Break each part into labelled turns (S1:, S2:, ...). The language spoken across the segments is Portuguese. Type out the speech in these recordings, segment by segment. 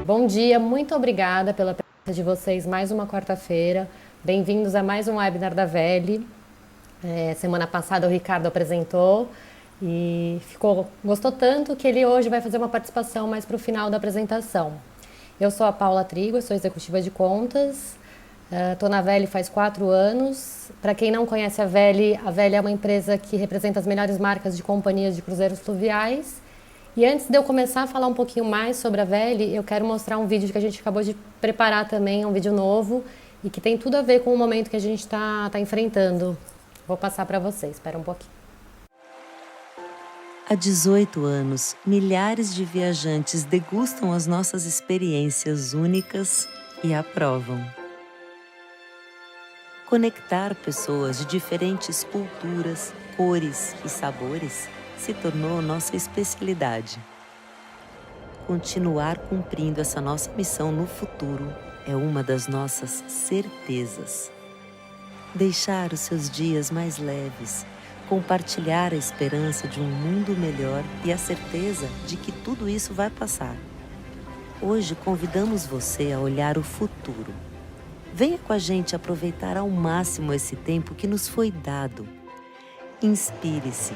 S1: Bom dia, muito obrigada pela presença de vocês mais uma quarta-feira. Bem-vindos a mais um webinar da Veli. Semana passada o Ricardo apresentou e gostou tanto que ele hoje vai fazer uma participação mais para o final da apresentação. Eu sou a Paula Trigo, eu sou executiva de contas, estou na Veli faz 4 anos. Para quem não conhece a Veli é uma empresa que representa as melhores marcas de companhias de cruzeiros fluviais. E antes de eu começar a falar um pouquinho mais sobre a Veli, eu quero mostrar um vídeo que a gente acabou de preparar também, um vídeo novo e que tem tudo a ver com o momento que a gente está enfrentando. Vou passar para vocês, espera um pouquinho.
S2: Há 18 anos, milhares de viajantes degustam as nossas experiências únicas e aprovam. Conectar pessoas de diferentes culturas, cores e sabores se tornou nossa especialidade. Continuar cumprindo essa nossa missão no futuro é uma das nossas certezas. Deixar os seus dias mais leves, compartilhar a esperança de um mundo melhor e a certeza de que tudo isso vai passar. Hoje convidamos você a olhar o futuro. Venha com a gente aproveitar ao máximo esse tempo que nos foi dado. Inspire-se,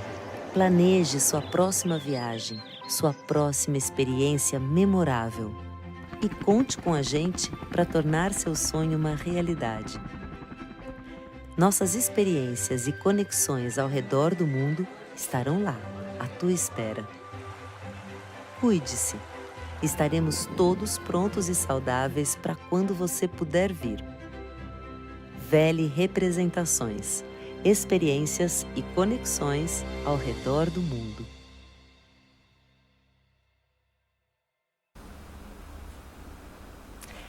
S2: planeje sua próxima viagem, sua próxima experiência memorável. E conte com a gente para tornar seu sonho uma realidade. Nossas experiências e conexões ao redor do mundo estarão lá, à tua espera. Cuide-se. Estaremos todos prontos e saudáveis para quando você puder vir. Veli Representações, experiências e conexões ao redor do mundo.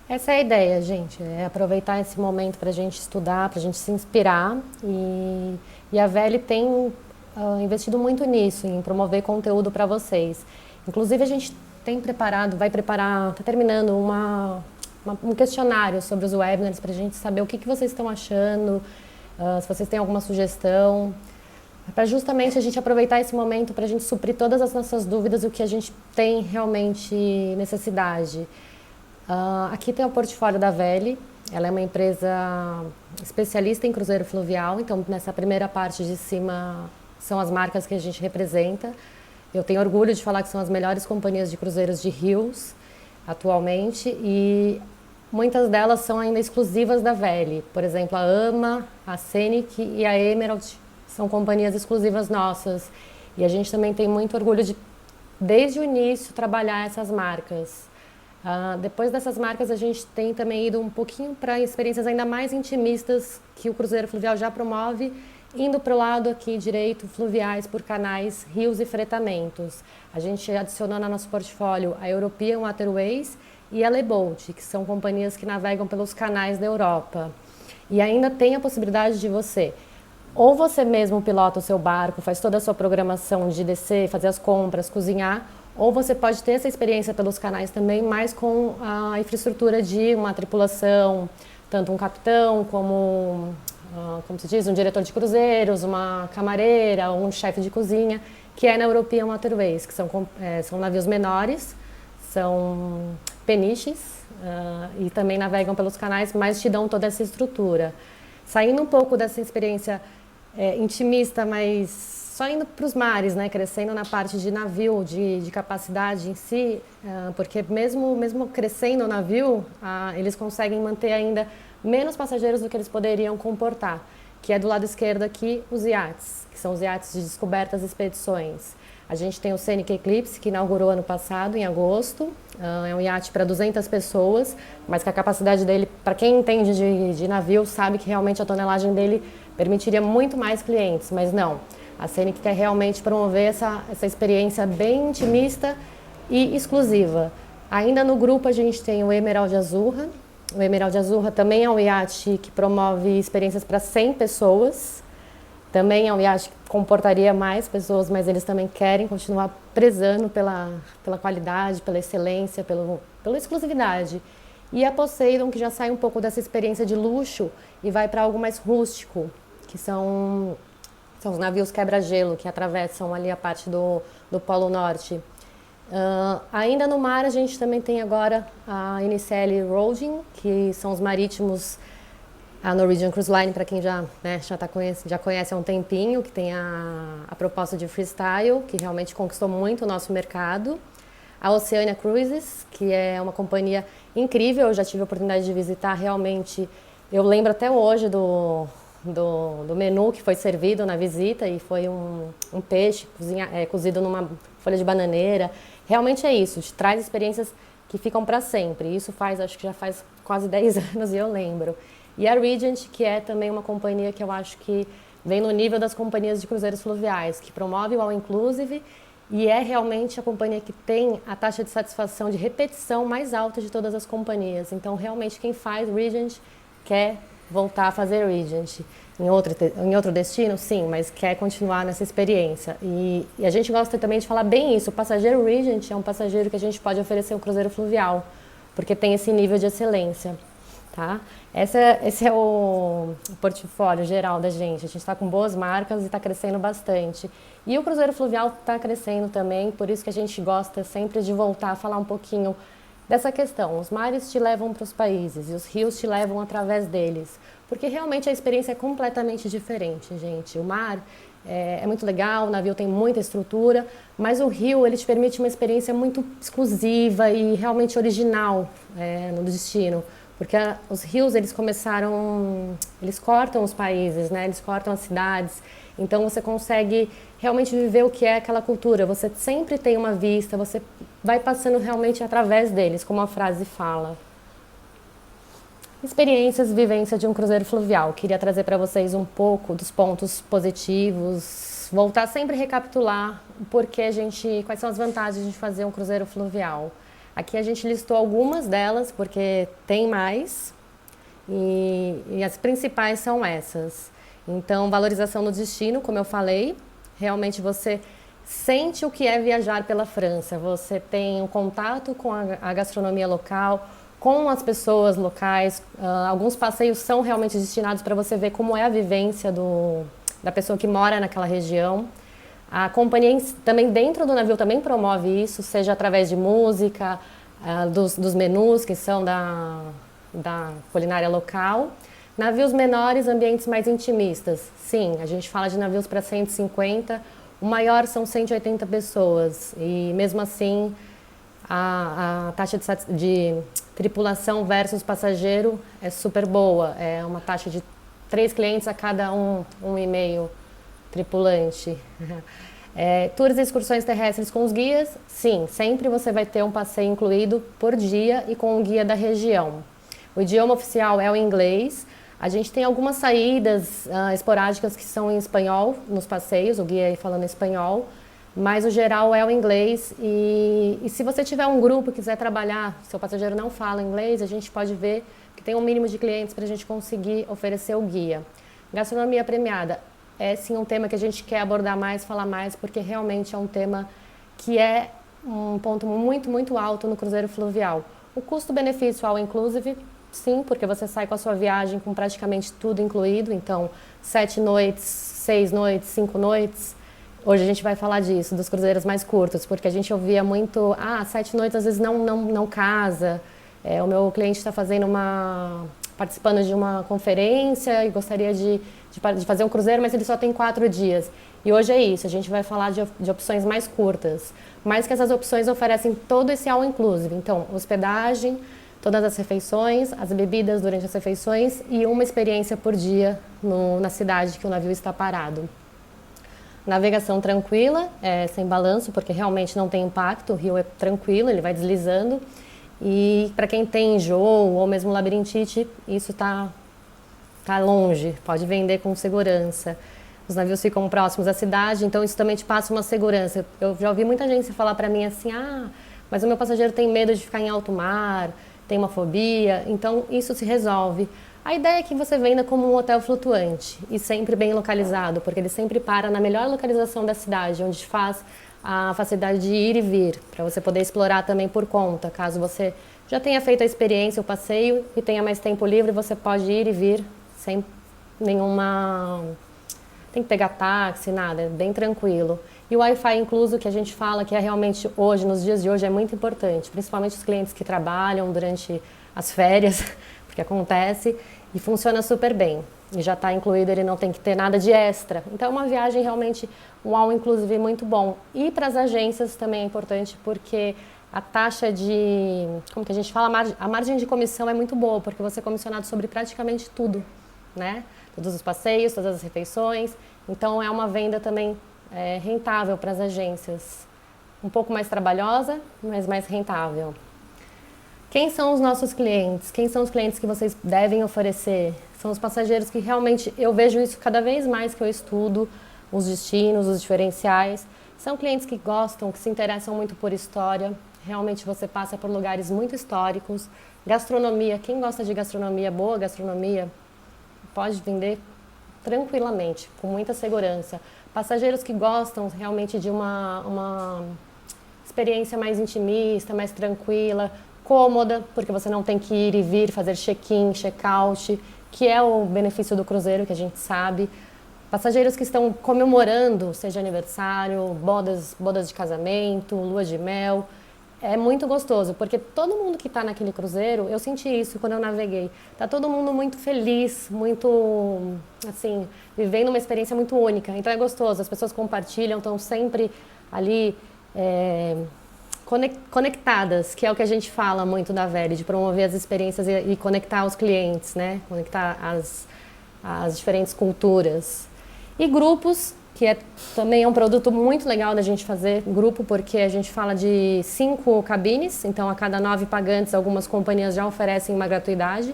S1: Essa é a ideia, gente, é aproveitar esse momento para a gente estudar, para a gente se inspirar e a Veli tem investido muito nisso, em promover conteúdo para vocês. Inclusive a gente vai preparar, está terminando um questionário sobre os webinars para a gente saber o que vocês estão achando, se vocês têm alguma sugestão, para justamente a gente aproveitar esse momento para a gente suprir todas as nossas dúvidas e o que a gente tem realmente necessidade. Aqui tem o portfólio da Veli, ela é uma empresa especialista em cruzeiro fluvial, então nessa primeira parte de cima são as marcas que a gente representa. Eu tenho orgulho de falar que são as melhores companhias de cruzeiros de rios atualmente e muitas delas são ainda exclusivas da Veli. Por exemplo, a AMA, a Scenic e a Emerald são companhias exclusivas nossas. E a gente também tem muito orgulho de, desde o início, trabalhar essas marcas. Depois dessas marcas, a gente tem também ido um pouquinho para experiências ainda mais intimistas que o cruzeiro fluvial já promove, indo para o lado aqui direito, fluviais por canais, rios e fretamentos. A gente adicionou no nosso portfólio a European Waterways e a Leboat, que são companhias que navegam pelos canais da Europa. E ainda tem a possibilidade de ou você mesmo pilota o seu barco, faz toda a sua programação de descer, fazer as compras, cozinhar, ou você pode ter essa experiência pelos canais também, mas com a infraestrutura de uma tripulação, tanto um capitão como se diz, um diretor de cruzeiros, uma camareira, um chefe de cozinha, que é na European Waterways, que são navios menores, são peniches e também navegam pelos canais, mas te dão toda essa estrutura. Saindo um pouco dessa experiência intimista, mas só indo para os mares, né, crescendo na parte de navio, de capacidade em si, porque mesmo crescendo o navio, eles conseguem manter ainda menos passageiros do que eles poderiam comportar, que é do lado esquerdo aqui os iates, que são os iates de descobertas e expedições. A gente tem o Scenic Eclipse, que inaugurou ano passado, em agosto. É um iate para 200 pessoas, mas que a capacidade dele, para quem entende de navio, sabe que realmente a tonelagem dele permitiria muito mais clientes, mas não. A Scenic quer realmente promover essa experiência bem intimista e exclusiva. Ainda no grupo a gente tem o Emerald Azurra. O Emerald Azurra também é um iate que promove experiências para 100 pessoas. Também é um iate que comportaria mais pessoas, mas eles também querem continuar prezando pela qualidade, pela excelência, pela exclusividade. E a Poseidon, que já sai um pouco dessa experiência de luxo e vai para algo mais rústico, que são os navios quebra-gelo, que atravessam ali a parte do Polo Norte. Ainda no mar, a gente também tem agora a NCL Roding, que são os marítimos, a Norwegian Cruise Line, para quem já, né, já conhece há um tempinho, que tem a proposta de freestyle, que realmente conquistou muito o nosso mercado. A Oceania Cruises, que é uma companhia incrível, eu já tive a oportunidade de visitar, realmente, eu lembro até hoje do menu que foi servido na visita, e foi um peixe cozido numa folha de bananeira. Realmente é isso, te traz experiências que ficam para sempre. Isso acho que já faz quase 10 anos e eu lembro. E a Regent, que é também uma companhia que eu acho que vem no nível das companhias de cruzeiros fluviais, que promove o All Inclusive e é realmente a companhia que tem a taxa de satisfação de repetição mais alta de todas as companhias. Então, realmente, quem faz Regent quer voltar a fazer Regent. Em outro destino, sim, mas quer continuar nessa experiência. E a gente gosta também de falar bem isso. O passageiro Regent é um passageiro que a gente pode oferecer um cruzeiro fluvial, porque tem esse nível de excelência. Tá? Esse é o portfólio geral da gente. A gente está com boas marcas e está crescendo bastante. E o cruzeiro fluvial está crescendo também, por isso que a gente gosta sempre de voltar a falar um pouquinho dessa questão. Os mares te levam para os países e os rios te levam através deles. Porque realmente a experiência é completamente diferente, gente. O mar é muito legal, o navio tem muita estrutura, mas o rio ele te permite uma experiência muito exclusiva e realmente original no destino. Porque os rios, eles cortam os países, né? Eles cortam as cidades. Então, você consegue realmente viver o que é aquela cultura. Você sempre tem uma vista, você vai passando realmente através deles, como a frase fala. Experiências, vivência de um cruzeiro fluvial. Queria trazer para vocês um pouco dos pontos positivos, voltar sempre a recapitular quais são as vantagens de fazer um cruzeiro fluvial. Aqui a gente listou algumas delas, porque tem mais, e as principais são essas. Então, valorização no destino, como eu falei, realmente você sente o que é viajar pela França, você tem um contato com a gastronomia local, com as pessoas locais, alguns passeios são realmente destinados para você ver como é a vivência da pessoa que mora naquela região. A companhia também dentro do navio também promove isso, seja através de música, dos menus que são da culinária local. Navios menores, ambientes mais intimistas. Sim, a gente fala de navios para 150, o maior são 180 pessoas. E mesmo assim, a taxa de tripulação versus passageiro é super boa. É uma taxa de 3 clientes a cada 1,5 tripulante. Tours e excursões terrestres com os guias, sim, sempre você vai ter um passeio incluído por dia e com o guia da região. O idioma oficial é o inglês. A gente tem algumas saídas esporádicas que são em espanhol nos passeios, o guia aí falando espanhol, mas o geral é o inglês. E se você tiver um grupo e quiser trabalhar, seu passageiro não fala inglês, a gente pode ver que tem um mínimo de clientes para a gente conseguir oferecer o guia. Gastronomia premiada. É sim um tema que a gente quer abordar mais, falar mais, porque realmente é um tema que é um ponto muito, muito alto no cruzeiro fluvial. O custo-benefício all inclusive, sim, porque você sai com a sua viagem com praticamente tudo incluído, então 7 noites, 6 noites, 5 noites. Hoje a gente vai falar disso, dos cruzeiros mais curtos, porque a gente ouvia muito, 7 noites às vezes não casa. O meu cliente está participando de uma conferência e gostaria de fazer um cruzeiro, mas ele só tem 4 dias. E hoje é isso, a gente vai falar de opções mais curtas, mas que essas opções oferecem todo esse all inclusive. Então, hospedagem, todas as refeições, as bebidas durante as refeições e uma experiência por dia na cidade que o navio está parado. Navegação tranquila, sem balanço, porque realmente não tem impacto, o rio é tranquilo, ele vai deslizando. E para quem tem enjoo ou mesmo labirintite, isso tá longe, pode vender com segurança. Os navios ficam próximos à cidade, então isso também te passa uma segurança. Eu já ouvi muita gente falar para mim assim, mas o meu passageiro tem medo de ficar em alto mar, tem uma fobia, então isso se resolve. A ideia é que você venda como um hotel flutuante e sempre bem localizado, porque ele sempre para na melhor localização da cidade, onde faz a facilidade de ir e vir, para você poder explorar também por conta. Caso você já tenha feito a experiência, o passeio e tenha mais tempo livre, você pode ir e vir sem nenhuma... Tem que pegar táxi, nada, é bem tranquilo. E o Wi-Fi incluso, que a gente fala que é realmente hoje, nos dias de hoje, é muito importante, principalmente os clientes que trabalham durante as férias, porque acontece, e funciona super bem. E já está incluído, ele não tem que ter nada de extra. Então é uma viagem realmente, um all inclusive muito bom. E para as agências também é importante, porque a taxa de, como que a gente fala, a margem de comissão é muito boa, porque você é comissionado sobre praticamente tudo, né? Todos os passeios, todas as refeições. Então é uma venda também rentável para as agências. Um pouco mais trabalhosa, mas mais rentável. Quem são os nossos clientes? Quem são os clientes que vocês devem oferecer? São os passageiros que realmente, eu vejo isso cada vez mais que eu estudo, os destinos, os diferenciais. São clientes que gostam, que se interessam muito por história. Realmente você passa por lugares muito históricos. Gastronomia, quem gosta de gastronomia, boa gastronomia, pode vender tranquilamente, com muita segurança. Passageiros que gostam realmente de uma experiência mais intimista, mais tranquila, cômoda, porque você não tem que ir e vir, fazer check-in, check-out, que é o benefício do cruzeiro, que a gente sabe. Passageiros que estão comemorando, seja aniversário, bodas de casamento, lua de mel. É muito gostoso, porque todo mundo que está naquele cruzeiro, eu senti isso quando eu naveguei, tá todo mundo muito feliz, muito, assim, vivendo uma experiência muito única. Então é gostoso, as pessoas compartilham, estão sempre ali conectadas, que é o que a gente fala muito da Veli, de promover as experiências e conectar os clientes, né? Conectar as diferentes culturas. E grupos, que também é um produto muito legal da gente fazer grupo, porque a gente fala de 5 cabines, então a cada 9 pagantes algumas companhias já oferecem uma gratuidade,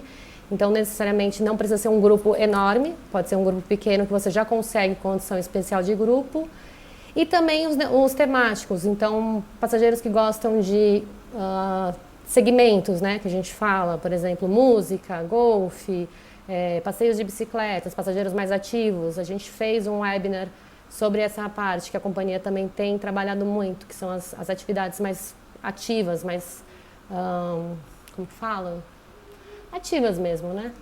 S1: então necessariamente não precisa ser um grupo enorme, pode ser um grupo pequeno que você já consegue condição especial de grupo. E também os temáticos, então passageiros que gostam de segmentos, né, que a gente fala, por exemplo, música, golfe, passeios de bicicletas, passageiros mais ativos. A gente fez um webinar sobre essa parte que a companhia também tem trabalhado muito, que são as atividades mais ativas, mais, como fala? Ativas mesmo, né?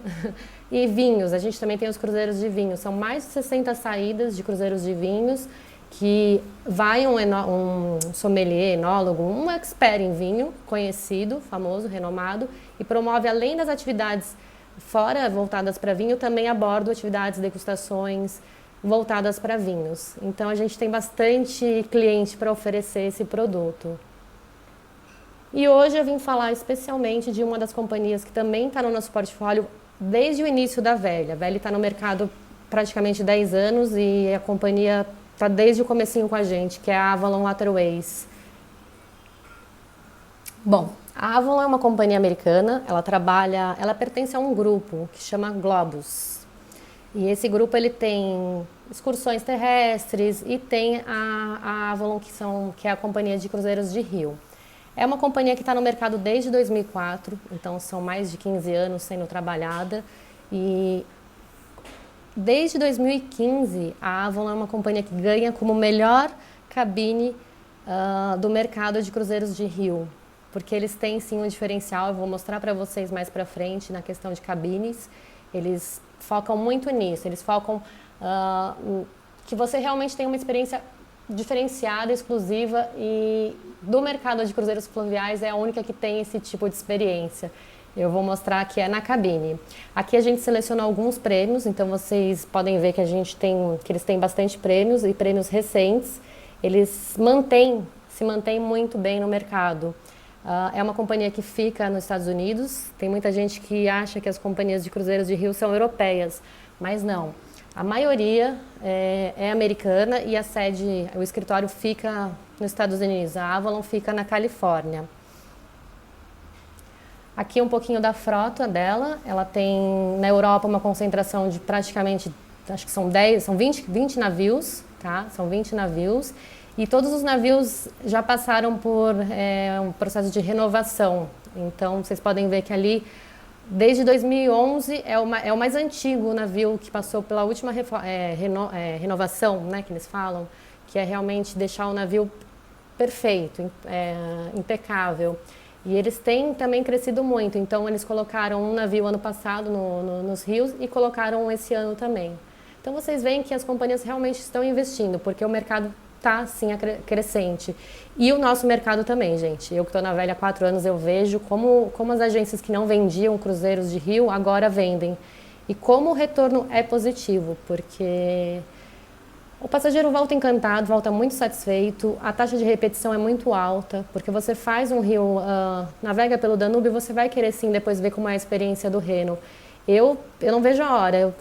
S1: E vinhos, a gente também tem os cruzeiros de vinhos, são mais de 60 saídas de cruzeiros de vinhos, que vai um sommelier, enólogo, um expert em vinho, conhecido, famoso, renomado, e promove, além das atividades fora voltadas para vinho, também a bordo atividades, degustações voltadas para vinhos. Então a gente tem bastante cliente para oferecer esse produto. E hoje eu vim falar especialmente de uma das companhias que também está no nosso portfólio desde o início da Veli. A Veli está no mercado praticamente 10 anos e a companhia está desde o comecinho com a gente, que é a Avalon Waterways. Bom, a Avalon é uma companhia americana, ela pertence a um grupo que chama Globus. E esse grupo ele tem excursões terrestres e tem a Avalon, que é a companhia de cruzeiros de rio. É uma companhia que está no mercado desde 2004, então são mais de 15 anos sendo trabalhada. E desde 2015, a Avalon é uma companhia que ganha como melhor cabine do mercado de cruzeiros de rio. Porque eles têm sim um diferencial, eu vou mostrar para vocês mais para frente na questão de cabines. Eles focam muito nisso, eles focam que você realmente tenha uma experiência diferenciada, exclusiva, e do mercado de cruzeiros fluviais é a única que tem esse tipo de experiência. Eu vou mostrar que é na cabine. Aqui a gente selecionou alguns prêmios, então vocês podem ver que que eles têm bastante prêmios e prêmios recentes. Eles se mantêm muito bem no mercado. É uma companhia que fica nos Estados Unidos. Tem muita gente que acha que as companhias de cruzeiros de rio são europeias, mas não. A maioria é americana e o escritório fica nos Estados Unidos. A Avalon fica na Califórnia. Aqui um pouquinho da frota dela. Ela tem na Europa uma concentração de praticamente, acho que são 20 navios, tá? São 20 navios. E todos os navios já passaram por um processo de renovação. Então, vocês podem ver que ali, desde 2011, é o mais antigo navio que passou pela última renovação, né, que eles falam, que é realmente deixar o navio perfeito, impecável. E eles têm também crescido muito. Então, eles colocaram um navio ano passado nos rios e colocaram esse ano também. Então, vocês veem que as companhias realmente estão investindo, porque o mercado tá sim crescente. E o nosso mercado também, gente. Eu que estou na Velha há 4 anos, eu vejo como as agências que não vendiam cruzeiros de rio agora vendem. E como o retorno é positivo, porque o passageiro volta encantado, volta muito satisfeito, a taxa de repetição é muito alta, porque você faz um rio, navega pelo Danúbio, você vai querer sim depois ver como é a experiência do Reno. Eu não vejo a hora,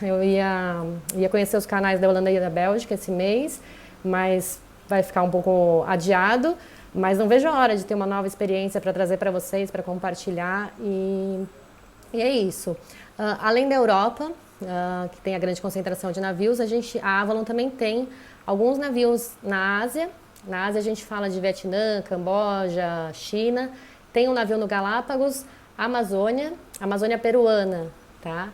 S1: eu ia conhecer os canais da Holanda e da Bélgica esse mês, mas vai ficar um pouco adiado, mas não vejo a hora de ter uma nova experiência para trazer para vocês, para compartilhar e é isso. Além da Europa, que tem a grande concentração de navios, a Avalon também tem alguns navios na Ásia. Na Ásia a gente fala de Vietnã, Camboja, China. Tem um navio no Galápagos, Amazônia peruana, tá?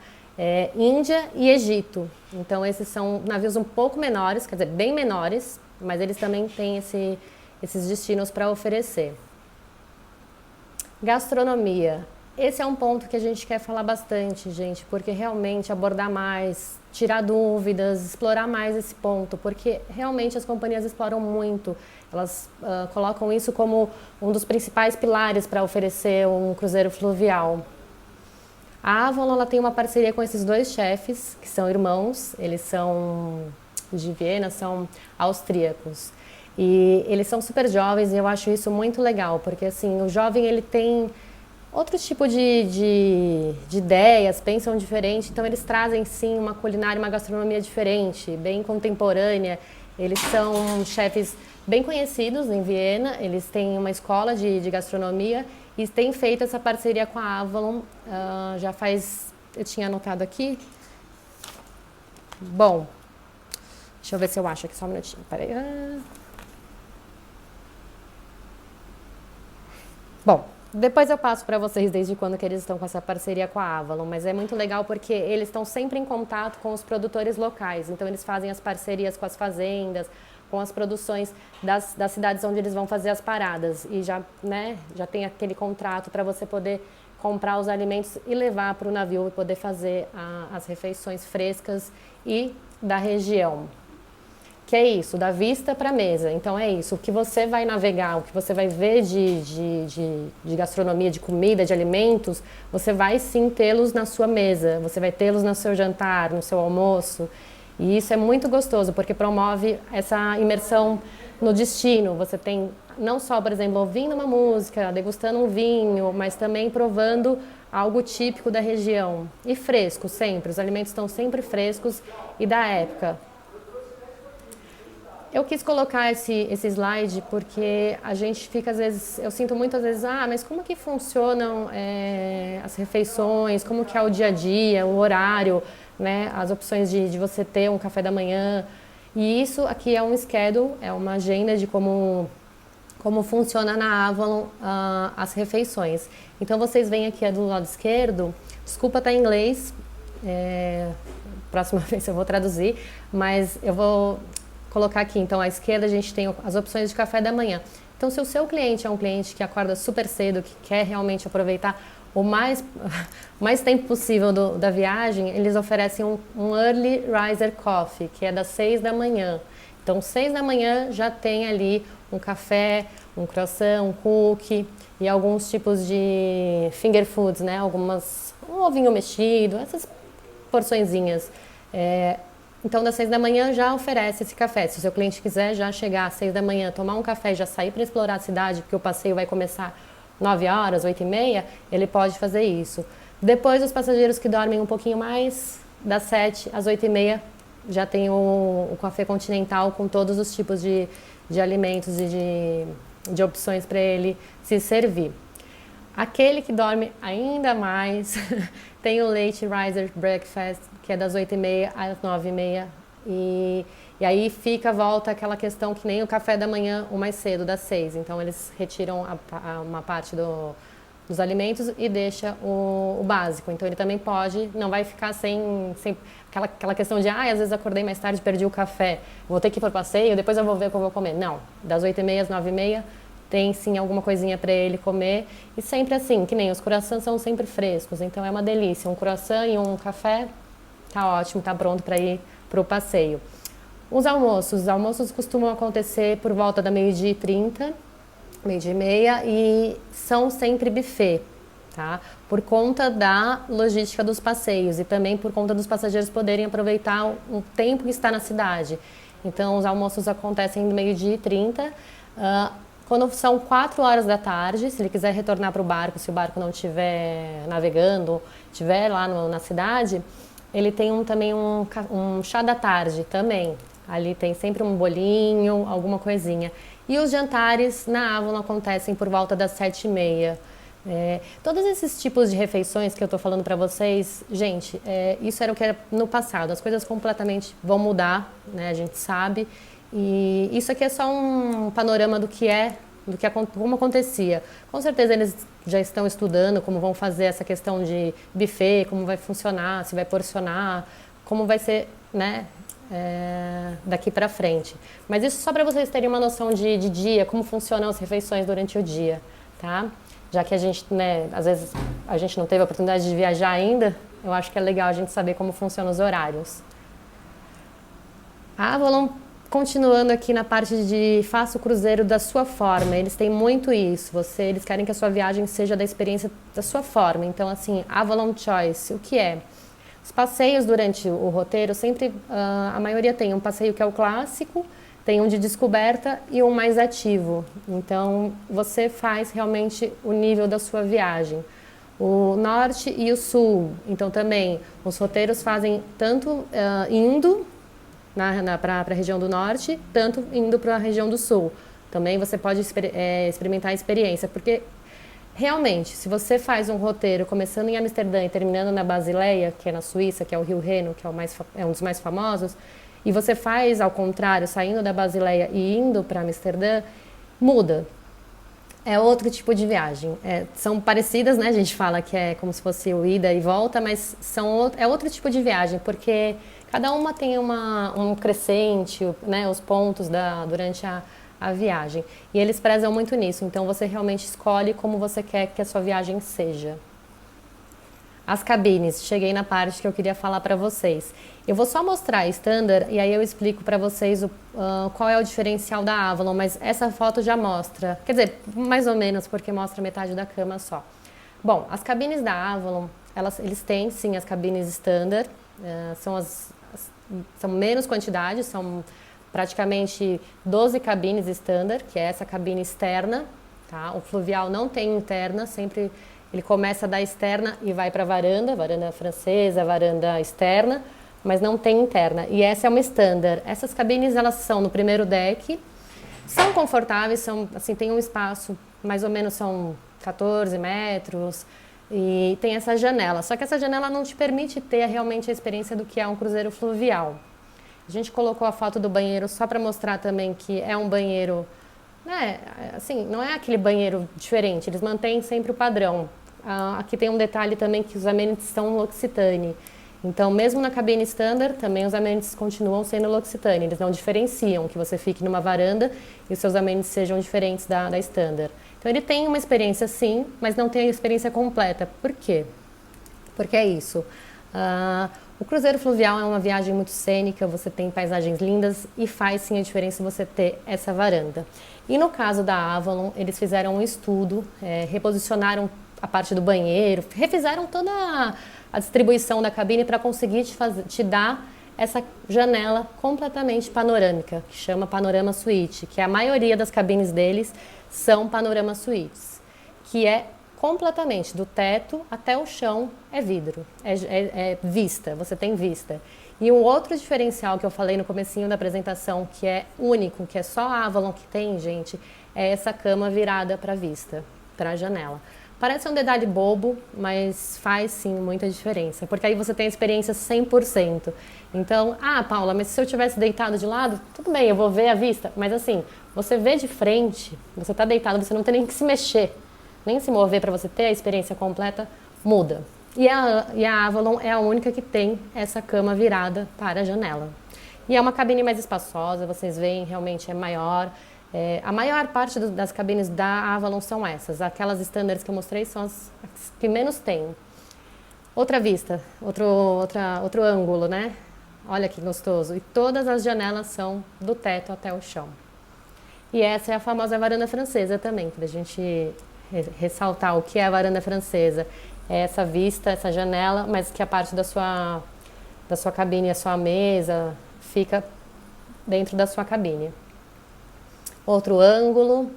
S1: Índia e Egito. Então esses são navios um pouco menores, quer dizer, bem menores, mas eles também têm esses destinos para oferecer. Gastronomia. Esse é um ponto que a gente quer falar bastante, gente, porque realmente abordar mais, tirar dúvidas, explorar mais esse ponto, porque realmente as companhias exploram muito. Elas colocam isso como um dos principais pilares para oferecer um cruzeiro fluvial. A Avalon ela tem uma parceria com esses 2 chefes, que são irmãos, eles são de Viena, são austríacos. E eles são super jovens e eu acho isso muito legal, porque assim, o jovem ele tem outro tipo de ideias, pensam diferente, então eles trazem sim uma culinária, uma gastronomia diferente, bem contemporânea. Eles são chefes bem conhecidos em Viena, eles têm uma escola de gastronomia e têm feito essa parceria com a Avalon já faz... Eu tinha anotado aqui. Bom, deixa eu ver se eu acho aqui, só um minutinho, peraí. Bom, depois eu passo para vocês desde quando que eles estão com essa parceria com a Avalon, mas é muito legal porque eles estão sempre em contato com os produtores locais, então eles fazem as parcerias com as fazendas, com as produções das cidades onde eles vão fazer as paradas e já tem aquele contrato para você poder comprar os alimentos e levar para o navio e poder fazer as refeições frescas e da região. Que é isso, da vista para a mesa. Então é isso, o que você vai navegar, o que você vai ver de gastronomia, de comida, de alimentos, você vai sim tê-los na sua mesa, você vai tê-los no seu jantar, no seu almoço. E isso é muito gostoso, porque promove essa imersão no destino. Você tem não só, por exemplo, ouvindo uma música, degustando um vinho, mas também provando algo típico da região. E fresco sempre, os alimentos estão sempre frescos e da época. Eu quis colocar esse slide porque a gente fica, às vezes, eu sinto muitas vezes, mas como que funcionam as refeições, como que é o dia a dia, o horário, né, as opções de você ter um café da manhã. E isso aqui é um schedule, é uma agenda de como funciona na Avalon as refeições. Então vocês veem aqui do lado esquerdo, desculpa estar em inglês, próxima vez eu vou traduzir, mas eu vou colocar aqui. Então à esquerda a gente tem as opções de café da manhã. Então se o seu cliente é um cliente que acorda super cedo, que quer realmente aproveitar o mais tempo possível da viagem, eles oferecem um Early Riser Coffee, que é das 6 da manhã. Então 6 da manhã já tem ali um café, um croissant, um cookie e alguns tipos de finger foods, né? Um ovinho mexido, essas porçõezinhas. Então, das 6 da manhã já oferece esse café. Se o seu cliente quiser já chegar às 6 da manhã, tomar um café e já sair para explorar a cidade, porque o passeio vai começar 9 horas, 8h30, ele pode fazer isso. Depois, os passageiros que dormem um pouquinho mais, das 7 às 8h30, já tem o café continental com todos os tipos de alimentos e de opções para ele se servir. Aquele que dorme ainda mais tem o Late Riser Breakfast, que é das 8h30 às 9h30. E aí volta aquela questão que nem o café da manhã, o mais cedo, das 6. Então eles retiram uma parte dos alimentos e deixa o básico. Então ele também pode, não vai ficar sem aquela questão de às vezes acordei mais tarde, perdi o café, vou ter que ir para o passeio, depois eu vou ver o que eu vou comer. Não, das 8h30 às 9h30 tem sim alguma coisinha para ele comer. E sempre assim, que nem os croissants são sempre frescos, então é uma delícia. Um croissant e um café, tá ótimo, tá pronto para ir para o passeio. Os almoços costumam acontecer por volta da 12h30, 12h30, e são sempre buffet, tá? Por conta da logística dos passeios e também por conta dos passageiros poderem aproveitar o tempo que está na cidade. Então, os almoços acontecem do 12h30. Quando são 4 horas da tarde, se ele quiser retornar para o barco, se o barco não estiver navegando, estiver lá na cidade, ele tem também um chá da tarde também. Ali tem sempre um bolinho, alguma coisinha. E os jantares na Avalon acontecem por volta das 7h30. Todos esses tipos de refeições que eu estou falando para vocês, gente, isso era o que era no passado. As coisas completamente vão mudar, né? A gente sabe. E isso aqui é só um panorama como acontecia. Com certeza eles já estão estudando como vão fazer essa questão de buffet, como vai funcionar, se vai porcionar, como vai ser, né? Daqui para frente. Mas isso só para vocês terem uma noção de dia, como funcionam as refeições durante o dia, tá? Já que a gente, né, às vezes a gente não teve a oportunidade de viajar ainda, eu acho que é legal a gente saber como funcionam os horários. A Avalon, continuando aqui na parte de faça o cruzeiro da sua forma, eles têm muito isso, eles querem que a sua viagem seja da experiência da sua forma. Então, assim, Avalon Choice, o que é? Os passeios durante o roteiro, sempre, a maioria tem um passeio que é o clássico, tem um de descoberta e um mais ativo. Então, você faz realmente o nível da sua viagem. O norte e o sul. Então, também, os roteiros fazem tanto indo para a região do norte, tanto indo para a região do sul. Também você pode experimentar a experiência, porque realmente, se você faz um roteiro começando em Amsterdã e terminando na Basileia, que é na Suíça, que é o Rio Reno, que é um dos mais famosos, e você faz ao contrário, saindo da Basileia e indo para Amsterdã, muda. É outro tipo de viagem. São parecidas, né? A gente fala que é como se fosse o ida e volta, mas é outro tipo de viagem, porque cada uma tem um crescente, né? Os pontos durante a viagem. E eles prezam muito nisso, então você realmente escolhe como você quer que a sua viagem seja. As cabines, cheguei na parte que eu queria falar para vocês. Eu vou só mostrar a Standard e aí eu explico para vocês qual é o diferencial da Avalon, mas essa foto já mostra, quer dizer, mais ou menos, porque mostra metade da cama só. Bom, as cabines da Avalon, eles têm sim as cabines Standard, são menos quantidade, são praticamente 12 cabines Standard, que é essa cabine externa, tá? O fluvial não tem interna, sempre ele começa da externa e vai para a varanda francesa, varanda externa, mas não tem interna. E essa é uma Standard. Essas cabines, elas são no primeiro deck, são confortáveis, assim, tem um espaço, mais ou menos são 14 metros, e tem essa janela. Só que essa janela não te permite ter realmente a experiência do que é um cruzeiro fluvial. A gente colocou a foto do banheiro só para mostrar também que é um banheiro, né, assim, não é aquele banheiro diferente, eles mantêm sempre o padrão. Aqui tem um detalhe também que os amenities são L'Occitane. Então, mesmo na cabine standard, também os amenities continuam sendo L'Occitane. Eles não diferenciam que você fique numa varanda e os seus amenities sejam diferentes da standard. Então, ele tem uma experiência sim, mas não tem a experiência completa. Por quê? Porque é isso. O cruzeiro fluvial é uma viagem muito cênica, você tem paisagens lindas e faz sim a diferença você ter essa varanda. E no caso da Avalon, eles fizeram um estudo, reposicionaram a parte do banheiro, refizeram toda a distribuição da cabine para conseguir te dar essa janela completamente panorâmica, que chama Panorama Suite, que a maioria das cabines deles são Panorama Suites, que é completamente do teto até o chão é vidro, é vista, você tem vista. E um outro diferencial que eu falei no comecinho da apresentação, que é único, que é só a Avalon que tem, gente, é essa cama virada para vista, para a janela. Parece um detalhe bobo, mas faz sim muita diferença, porque aí você tem a experiência 100%. Então, Paula, mas se eu tivesse deitado de lado, tudo bem, eu vou ver a vista, mas assim, você vê de frente, você está deitado, você não tem nem que se mexer, nem se mover para você ter a experiência completa, muda. E a Avalon é a única que tem essa cama virada para a janela. E é uma cabine mais espaçosa, vocês veem, realmente é maior. A maior parte das cabines da Avalon são essas. Aquelas standards que eu mostrei são as que menos tem. Outra vista, outro ângulo, né? Olha que gostoso. E todas as janelas são do teto até o chão. E essa é a famosa varanda francesa também, para a gente ressaltar o que é a varanda francesa. É essa vista, essa janela, mas que a parte da sua cabine, a sua mesa, fica dentro da sua cabine. Outro ângulo.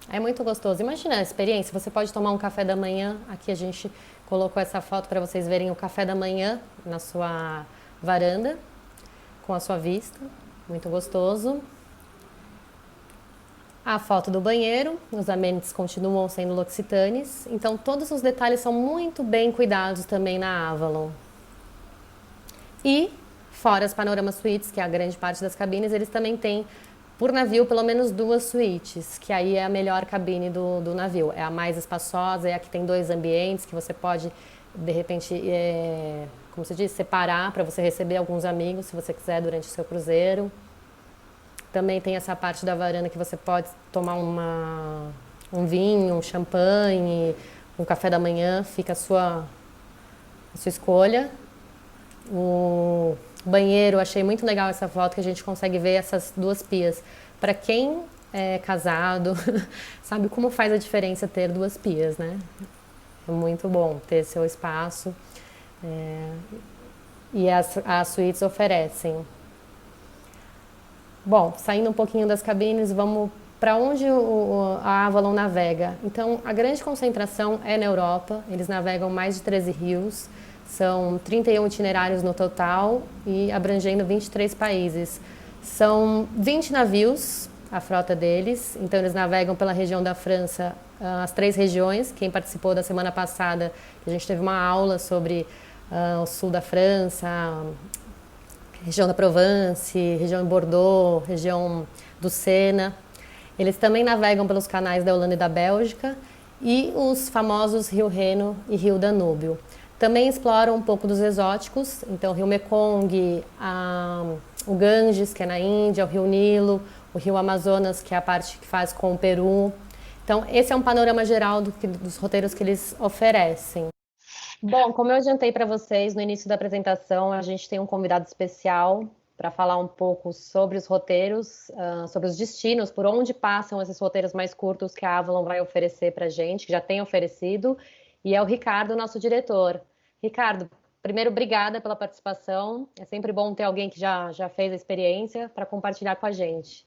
S1: É muito gostoso. Imagina a experiência. Você pode tomar um café da manhã. Aqui a gente colocou essa foto para vocês verem o café da manhã na sua varanda, com a sua vista. Muito gostoso. A foto do banheiro, os amenities continuam sendo L'Occitanes, então todos os detalhes são muito bem cuidados também na Avalon. E, fora as Panorama Suites, que é a grande parte das cabines, eles também têm, por navio, pelo menos 2 suítes, que aí é a melhor cabine do navio. É a mais espaçosa, é a que tem 2 ambientes, que você pode, de repente, como se diz, separar para você receber alguns amigos, se você quiser, durante o seu cruzeiro. Também tem essa parte da varanda que você pode tomar um vinho, um champanhe, um café da manhã, fica a sua escolha. O banheiro, achei muito legal essa foto que a gente consegue ver essas 2 pias. Para quem é casado, sabe como faz a diferença ter 2 pias, né? É muito bom ter seu espaço. E as suítes oferecem. Bom, saindo um pouquinho das cabines, vamos para onde a Avalon navega. Então, a grande concentração é na Europa. Eles navegam mais de 13 rios. São 31 itinerários no total e abrangendo 23 países. São 20 navios, a frota deles. Então, eles navegam pela região da França, as 3 regiões. Quem participou da semana passada, a gente teve uma aula sobre o sul da França, região da Provence, região de Bordeaux, região do Sena. Eles também navegam pelos canais da Holanda e da Bélgica e os famosos Rio Reno e Rio Danúbio. Também exploram um pouco dos exóticos, então o Rio Mekong, o Ganges, que é na Índia, o Rio Nilo, o Rio Amazonas, que é a parte que faz com o Peru. Então, esse é um panorama geral dos roteiros que eles oferecem. Bom, como eu adiantei para vocês no início da apresentação, a gente tem um convidado especial para falar um pouco sobre os roteiros, sobre os destinos, por onde passam esses roteiros mais curtos que a Avalon vai oferecer para a gente, que já tem oferecido, e é o Ricardo, nosso diretor. Ricardo, primeiro, obrigada pela participação. É sempre bom ter alguém que já fez a experiência para compartilhar com a gente.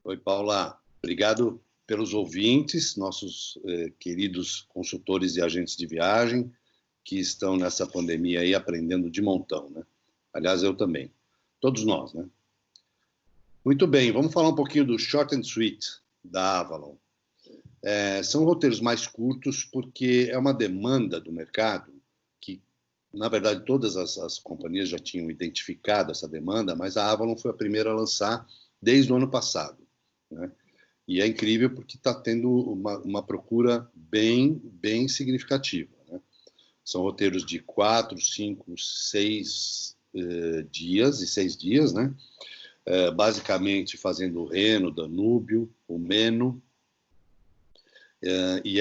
S3: Oi, Paula. Obrigado pelos ouvintes, nossos queridos consultores e agentes de viagem que estão nessa pandemia aí aprendendo de montão, né? Aliás, eu também. Todos nós, né? Muito bem, vamos falar um pouquinho do Short and Sweet da Avalon. São roteiros mais curtos porque é uma demanda do mercado que, na verdade, todas as companhias já tinham identificado essa demanda, mas a Avalon foi a primeira a lançar desde o ano passado, né? E é incrível porque está tendo uma procura bem significativa, né? São roteiros de 4, 5, 6 dias e 6 dias, né? Basicamente fazendo o Reno, Danúbio, o Meno, e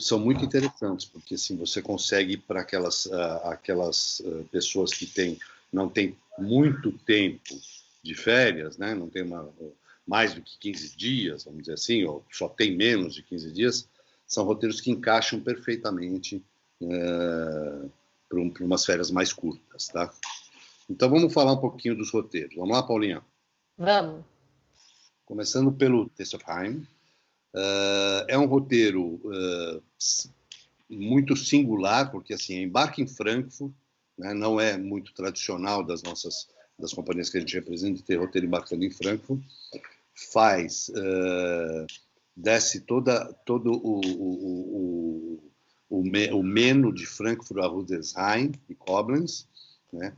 S3: são muito interessantes, porque assim, você consegue para aquelas pessoas que não têm muito tempo de férias, né? Não tem mais do que 15 dias, vamos dizer assim, ou só tem menos de 15 dias, são roteiros que encaixam perfeitamente para umas férias mais curtas, tá? Então vamos falar um pouquinho dos roteiros. Vamos lá, Paulinha?
S1: Vamos.
S3: Começando pelo Tesselheim. É um roteiro muito singular, porque assim, embarque em Frankfurt, né, não é muito tradicional das companhias que a gente representa ter roteiro embarcando em Frankfurt. Desce todo o Meno de Frankfurt a Rudelsheim e Koblenz, né?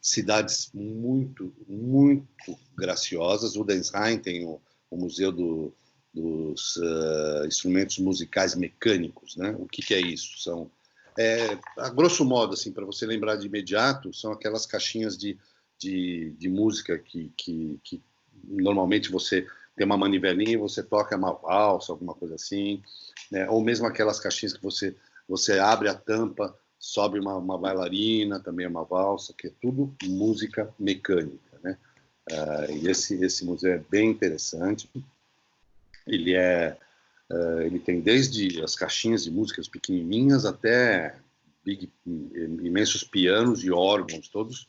S3: Cidades muito graciosas. Rudelsheim tem o Museu dos Instrumentos Musicais Mecânicos, né? O que é isso? A grosso modo, assim, para você lembrar de imediato, são aquelas caixinhas de música que normalmente você tem uma manivelinha e você toca uma valsa, alguma coisa assim, né? Ou mesmo aquelas caixinhas que você abre a tampa, sobe uma bailarina, também uma valsa, que é tudo música mecânica, né? E esse museu é bem interessante. Ele tem desde as caixinhas de músicas pequenininhas até imensos pianos e órgãos, todos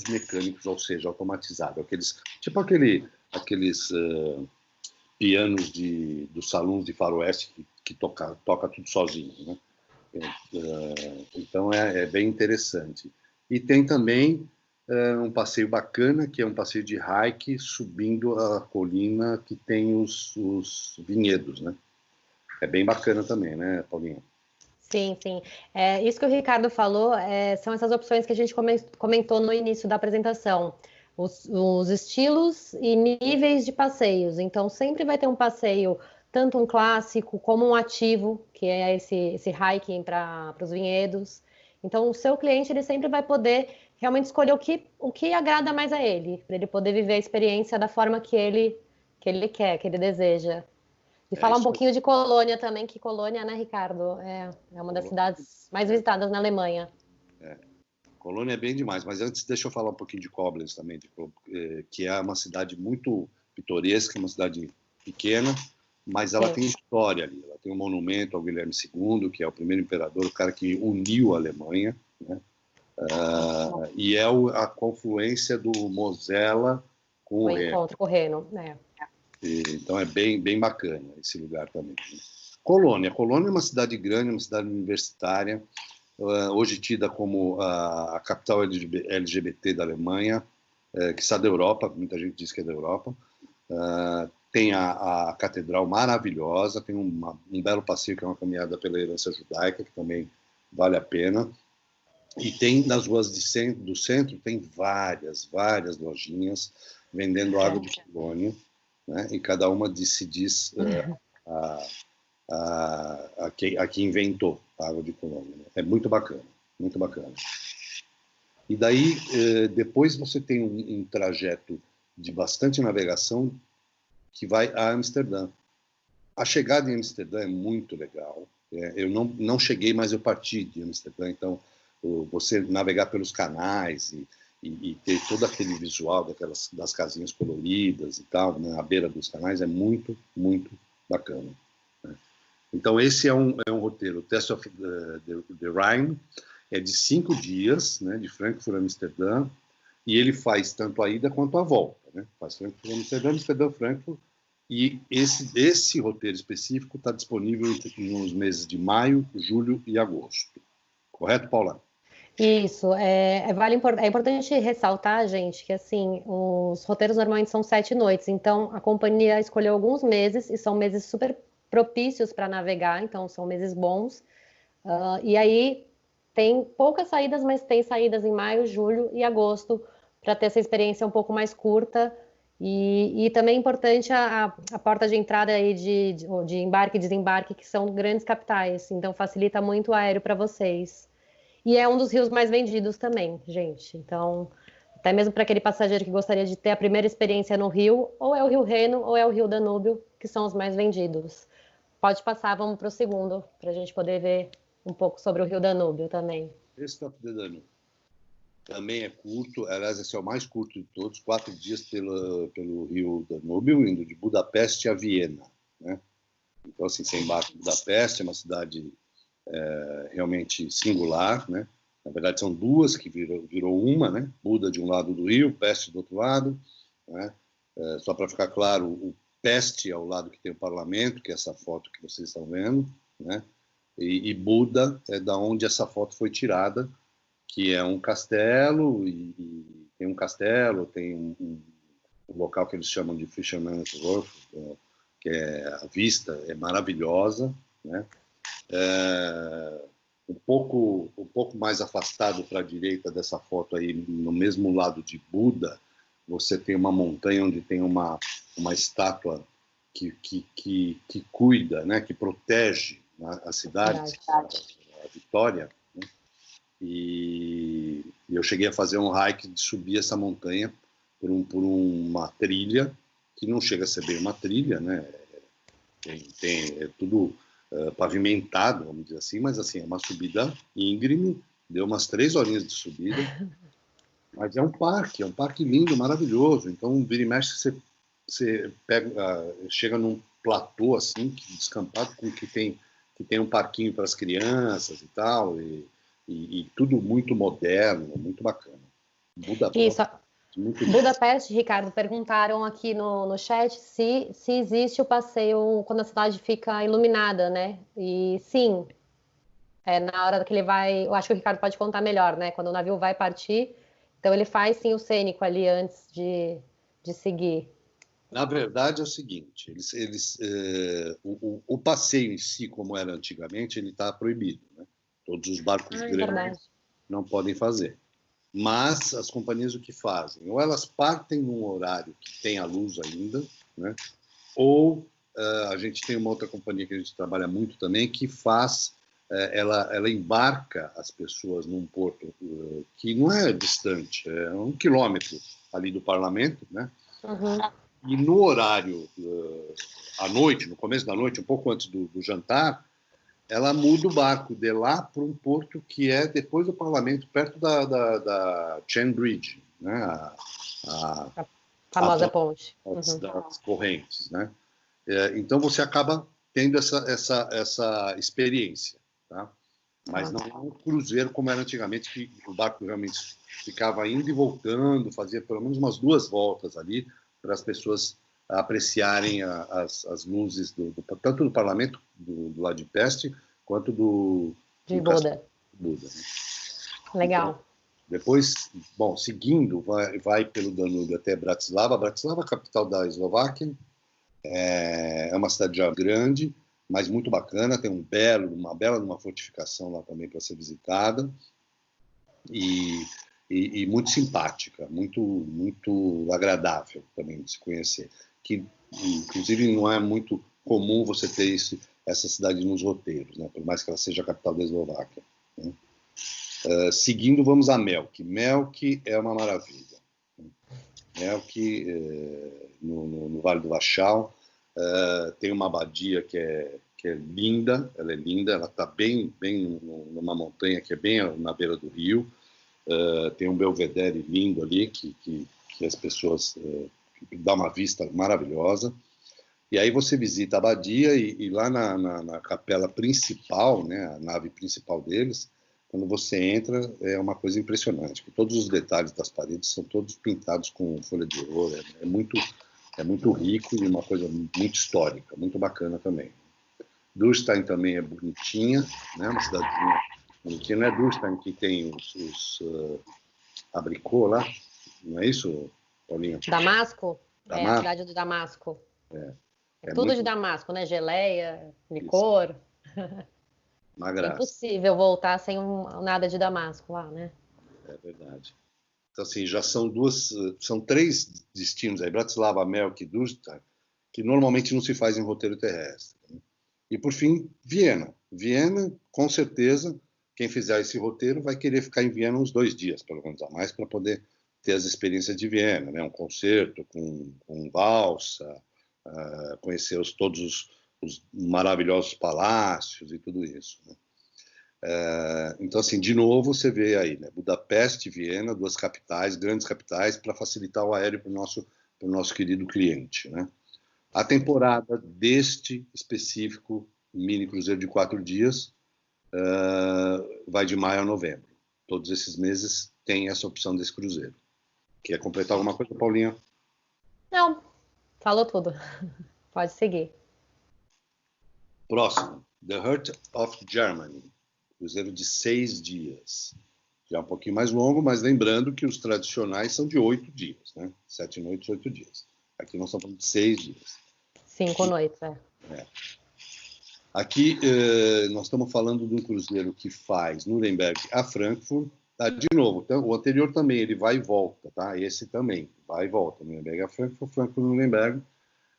S3: mecânicos, ou seja, automatizados. Tipo aqueles pianos dos salões de faroeste que toca tudo sozinho, né? Então é bem interessante. E tem também um passeio bacana, que é um passeio de hike subindo a colina que tem os vinhedos, né? É bem bacana também, né, Paulinha?
S1: Sim, sim. Isso que o Ricardo falou são essas opções que a gente comentou no início da apresentação. Os estilos e níveis de passeios. Então, sempre vai ter um passeio, tanto um clássico como um ativo, que é esse hiking para os vinhedos. Então, o seu cliente ele sempre vai poder realmente escolher o que agrada mais a ele, para ele poder viver a experiência da forma que ele quer, que ele deseja. E falar um
S3: Isso.
S1: pouquinho de Colônia também, que Colônia, né, Ricardo, é uma das cidades mais visitadas na Alemanha.
S3: Colônia é bem demais, mas antes deixa eu falar um pouquinho de Koblenz também, que é uma cidade muito pitoresca, uma cidade pequena, mas ela tem história ali. Ela tem um monumento ao Guilherme II, que é o primeiro imperador, o cara que uniu a Alemanha, né? E é a confluência do Mosela com o Reno.
S1: Encontro com o Reno, né?
S3: Então é bem, bem bacana esse lugar também. Colônia é uma cidade grande, uma cidade universitária, hoje tida como a capital LGBT da Alemanha, que está da Europa, muita gente diz que é da Europa. Tem a catedral maravilhosa, tem um belo passeio que é uma caminhada pela herança judaica, que também vale a pena. E tem nas ruas do centro, tem várias lojinhas vendendo água de Colônia, né? E cada uma se diz a que inventou a água de Colônia. Né? É muito bacana, muito bacana. E daí, depois você tem um trajeto de bastante navegação que vai a Amsterdã. A chegada em Amsterdã é muito legal. Eu não cheguei, mas eu parti de Amsterdã, então você navegar pelos canais e ter todo aquele visual das casinhas coloridas e tal, né, à beira dos canais, é muito, muito bacana. Né? Então, esse é um roteiro. O Test of the Rhine é de 5 dias, né, de Frankfurt a Amsterdã, e ele faz tanto a ida quanto a volta. Né? Faz Frankfurt a Amsterdã, Amsterdã, Frankfurt, e esse roteiro específico está disponível nos meses de maio, julho e agosto. Correto, Paula?
S1: Isso, é importante ressaltar, gente, que assim, os roteiros normalmente são 7 noites, então a companhia escolheu alguns meses, e são meses super propícios para navegar, então são meses bons, e aí tem poucas saídas, mas tem saídas em maio, julho e agosto, para ter essa experiência um pouco mais curta, e também é importante a porta de entrada aí de embarque e desembarque, que são grandes capitais, então facilita muito o aéreo para vocês. E é um dos rios mais vendidos também, gente. Então, até mesmo para aquele passageiro que gostaria de ter a primeira experiência no rio, ou é o Rio Reno ou é o Rio Danúbio, que são os mais vendidos. Pode passar, vamos para o segundo, para a gente poder ver um pouco sobre o Rio Danúbio também.
S3: Esse Top de Danúbio também é curto, aliás, esse é o mais curto de todos, 4 dias pelo Rio Danúbio, indo de Budapeste a Viena. Né? Então, assim, você embarca em Budapeste, é uma cidade realmente singular, né? Na verdade são duas que virou uma, né? Buda de um lado do rio, Peste do outro lado, né? Só para ficar claro, o Peste é o lado que tem o parlamento, que é essa foto que vocês estão vendo, né? E Buda é da onde essa foto foi tirada, que é um castelo, e tem um castelo, tem um local que eles chamam de Fisherman's Wharf, que a vista é maravilhosa, né? Um pouco mais afastado para a direita dessa foto aí, no mesmo lado de Buda, você tem uma montanha onde tem uma estátua que cuida, né, que protege a cidade, a Vitória. Né? E eu cheguei a fazer um hike de subir essa montanha por uma trilha, que não chega a ser bem uma trilha, né? É tudo pavimentado, vamos dizer assim, mas assim, é uma subida íngreme, deu umas 3 horinhas de subida, mas é um parque lindo, maravilhoso. Então, vira e mexe, você pega, chega num platô assim, descampado, que tem um parquinho para as crianças e tal, e tudo muito moderno, muito bacana.
S1: Isso.
S3: Muito
S1: Budapeste, Ricardo, perguntaram aqui no chat se existe o passeio quando a cidade fica iluminada, né? E sim, na hora que ele vai. Eu acho que o Ricardo pode contar melhor, né? Quando o navio vai partir. Então ele faz sim o cênico ali antes de seguir.
S3: Na verdade é o seguinte, o passeio em si, como era antigamente, ele está proibido, né? Todos os barcos
S1: Ah, é
S3: grandes
S1: verdade.
S3: não podem fazer. Mas as companhias o que fazem? Ou elas partem num horário que tem a luz ainda, né? Ou a gente tem uma outra companhia que a gente trabalha muito também, que faz, ela embarca as pessoas num porto que não é distante, é 1 quilômetro ali do parlamento, né?
S1: Uhum.
S3: E no horário, à noite, no começo da noite, um pouco antes do jantar, ela muda o barco de lá para um porto que é depois do parlamento, perto da Chain Bridge, né?
S1: A famosa
S3: a
S1: ponte.
S3: das correntes, né? Então você acaba tendo essa experiência, tá? Mas não é um cruzeiro como era antigamente, que o barco realmente ficava indo e voltando, fazia pelo menos umas 2 voltas ali para as pessoas apreciarem as luzes tanto do parlamento do lado de Peste quanto do
S1: De
S3: Castelo
S1: Buda.
S3: de Buda, né?
S1: Legal.
S3: Então, depois, bom, seguindo, vai pelo Danúbio até Bratislava. Bratislava é a capital da Eslováquia. É uma cidade já grande, mas muito bacana. Tem uma bela fortificação lá também para ser visitada. E muito simpática, muito agradável também de se conhecer. Que, inclusive, não é muito comum você ter essa cidade nos roteiros, né? Por mais que ela seja a capital da Eslováquia, né? Seguindo, vamos a Melk. Melk é uma maravilha. Melk, no Vale do Wachau, tem uma abadia que é linda, ela está bem numa montanha que é bem na beira do rio. Tem um belvedere lindo ali que as pessoas que dá uma vista maravilhosa. E aí você visita a abadia e lá na capela principal, né, a nave principal deles, quando você entra é uma coisa impressionante, porque todos os detalhes das paredes são todos pintados com folha de ouro, é muito rico e uma coisa muito histórica, muito bacana também. Dürstein também é bonitinha, né, uma cidadezinha bonitinha. Não é Dürstein que tem os abricô lá, não é isso, Paulinho?
S1: Damasco? É a
S3: Damasco?
S1: cidade do Damasco. É
S3: É
S1: tudo
S3: muito
S1: de Damasco, né? Geleia,
S3: isso,
S1: licor.
S3: uma
S1: É
S3: graça,
S1: impossível voltar sem nada de Damasco lá, né?
S3: é verdade. Então, assim, já são 3 destinos aí, Bratislava, Melk e Dürstein, que normalmente não se faz em roteiro terrestre, né? E, por fim, Viena. Viena, com certeza, quem fizer esse roteiro vai querer ficar em Viena uns 2 dias, pelo menos a mais, para poder ter as experiências de Viena, né? Um concerto com valsa, conhecer todos os maravilhosos palácios e tudo isso, né? Então, assim, de novo, você vê aí, né? Budapeste e Viena, 2 capitais, grandes capitais, para facilitar o aéreo para o nosso querido cliente, né? A temporada deste específico mini cruzeiro de 4 dias vai de maio a novembro. Todos esses meses tem essa opção desse cruzeiro. Quer completar alguma coisa, Paulinha?
S1: Não, falou tudo. Pode seguir.
S3: Próximo, The Heart of Germany, cruzeiro de 6 dias. Já um pouquinho mais longo, mas lembrando que os tradicionais são de 8 dias, né? 7 noites, 8 dias. Aqui nós estamos falando de 6 dias.
S1: 5 noites,
S3: Aqui nós estamos falando de um cruzeiro que faz Nuremberg a Frankfurt. De novo, então, o anterior também, ele vai e volta, tá? Esse também, vai e volta. Nuremberg a Frankfurt, Frankfurt a Nuremberg.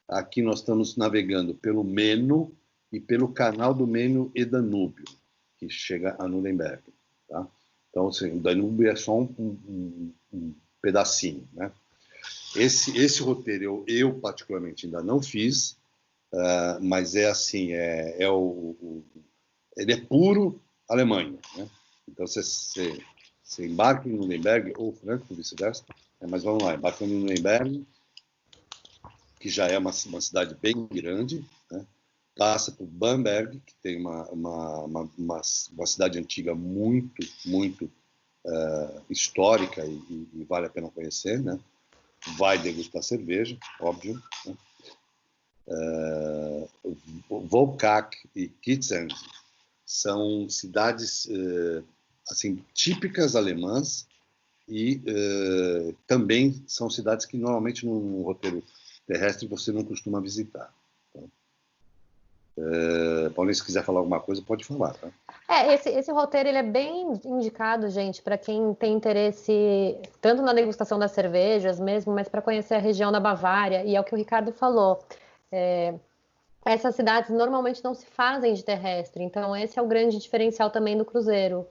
S3: Aqui nós estamos navegando pelo Meno e pelo canal do Meno e Danúbio, que chega a Nuremberg, tá? Então, assim, o Danúbio é só um pedacinho, né? Esse roteiro eu particularmente ainda não fiz, mas é assim, ele é puro Alemanha, né? Então você embarca em Nuremberg ou Frankfurt, vice-versa, mas vamos lá, embarcando em Nuremberg, que já é uma cidade bem grande, né? Passa por Bamberg, que tem uma cidade antiga muito histórica e vale a pena conhecer, né? Vai degustar cerveja, óbvio, né? Volkach e Kitsen são cidades assim típicas alemãs e também são cidades que normalmente no roteiro terrestre você não costuma visitar. Tá? Paulinho, se quiser falar alguma coisa, pode falar. Tá?
S1: Esse roteiro ele é bem indicado, gente, para quem tem interesse tanto na degustação das cervejas mesmo, mas para conhecer a região da Bavária, e é o que o Ricardo falou. Essas cidades normalmente não se fazem de terrestre, então esse é o grande diferencial também do cruzeiro.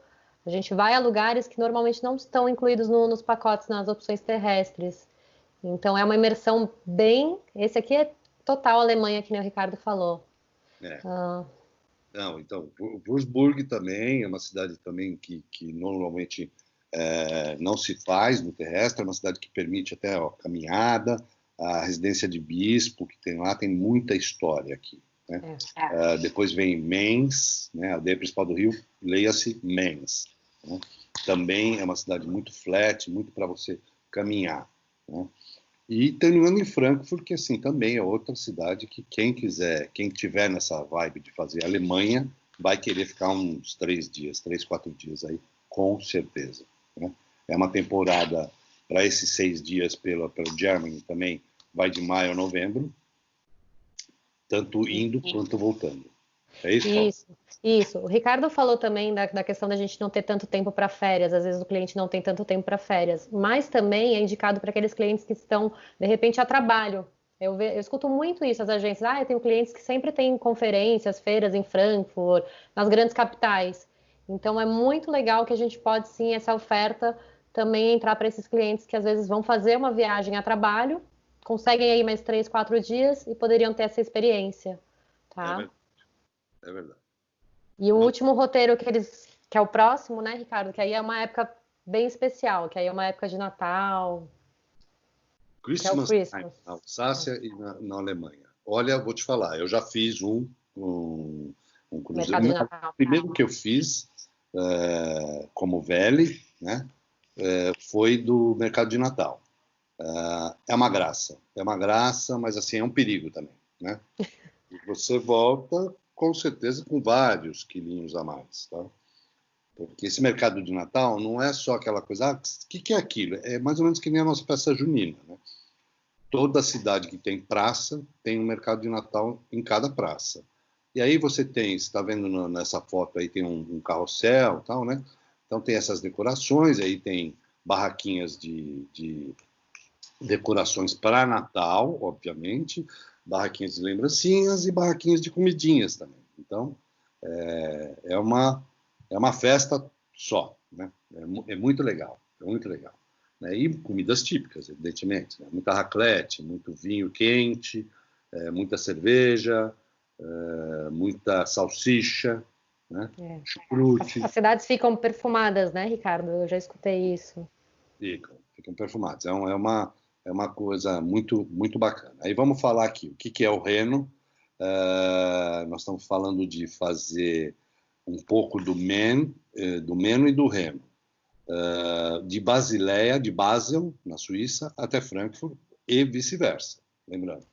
S1: A gente vai a lugares que normalmente não estão incluídos nos pacotes, nas opções terrestres. Então é uma imersão bem... Esse aqui é total Alemanha, que nem o Ricardo falou.
S3: Não, então, Würzburg também é uma cidade também que normalmente não se faz no terrestre, é uma cidade que permite até caminhada, a residência de bispo que tem lá, tem muita história aqui. Né? Depois vem Mainz, né, a aldeia principal do Rio, leia-se Mainz. Né? Também é uma cidade muito flat, muito para você caminhar. Né? E terminando em Frankfurt, que assim também é outra cidade que quem tiver nessa vibe de fazer Alemanha, vai querer ficar uns 3, 4 dias aí, com certeza. Né? É uma temporada para esses 6 dias pelo Germany também, vai de maio a novembro, tanto indo quanto voltando. É isso, Paulo?
S1: Isso. O Ricardo falou também da questão da gente não ter tanto tempo para férias. Às vezes o cliente não tem tanto tempo para férias, mas também é indicado para aqueles clientes que estão, de repente, a trabalho. Eu escuto muito isso, as agências. Eu tenho clientes que sempre têm conferências, feiras em Frankfurt, nas grandes capitais. Então é muito legal que a gente pode sim, essa oferta também entrar para esses clientes que às vezes vão fazer uma viagem a trabalho, conseguem aí mais 3, 4 dias e poderiam ter essa experiência. Tá?
S3: É verdade.
S1: E o último roteiro que é o próximo, né, Ricardo? Que aí é uma época bem especial, que aí é uma época de Natal.
S3: Christmas,
S1: que é o Christmas.
S3: na Alsácia e na Alemanha. Olha, vou te falar, eu já fiz um cruzeiro.
S1: Mercado de Natal.
S3: O primeiro que eu fiz como Vele, né, foi do Mercado de Natal. É uma graça, mas assim, é um perigo também, né? E você volta, com certeza, com vários quilinhos a mais, tá? Porque esse mercado de Natal não é só aquela coisa, o que é aquilo? É mais ou menos que nem a nossa festa junina, né? Toda cidade que tem praça tem um mercado de Natal em cada praça. E aí você está vendo nessa foto aí, tem um carrossel e tal, né? Então tem essas decorações, aí tem barraquinhas de decorações para Natal, obviamente, barraquinhas de lembrancinhas e barraquinhas de comidinhas também. Então, é uma festa só, né? É muito legal, Né? E comidas típicas, evidentemente. Né? Muita raclette, muito vinho quente, muita cerveja, muita salsicha, né? Chucrute.
S1: As cidades ficam perfumadas, né, Ricardo? Eu já escutei isso.
S3: Ficam perfumados. É uma coisa muito, muito bacana. Aí vamos falar aqui, o que é o Reno? Nós estamos falando de fazer um pouco do Meno e do Reno. De Basileia, de Basel, na Suíça, até Frankfurt e vice-versa. Lembrando,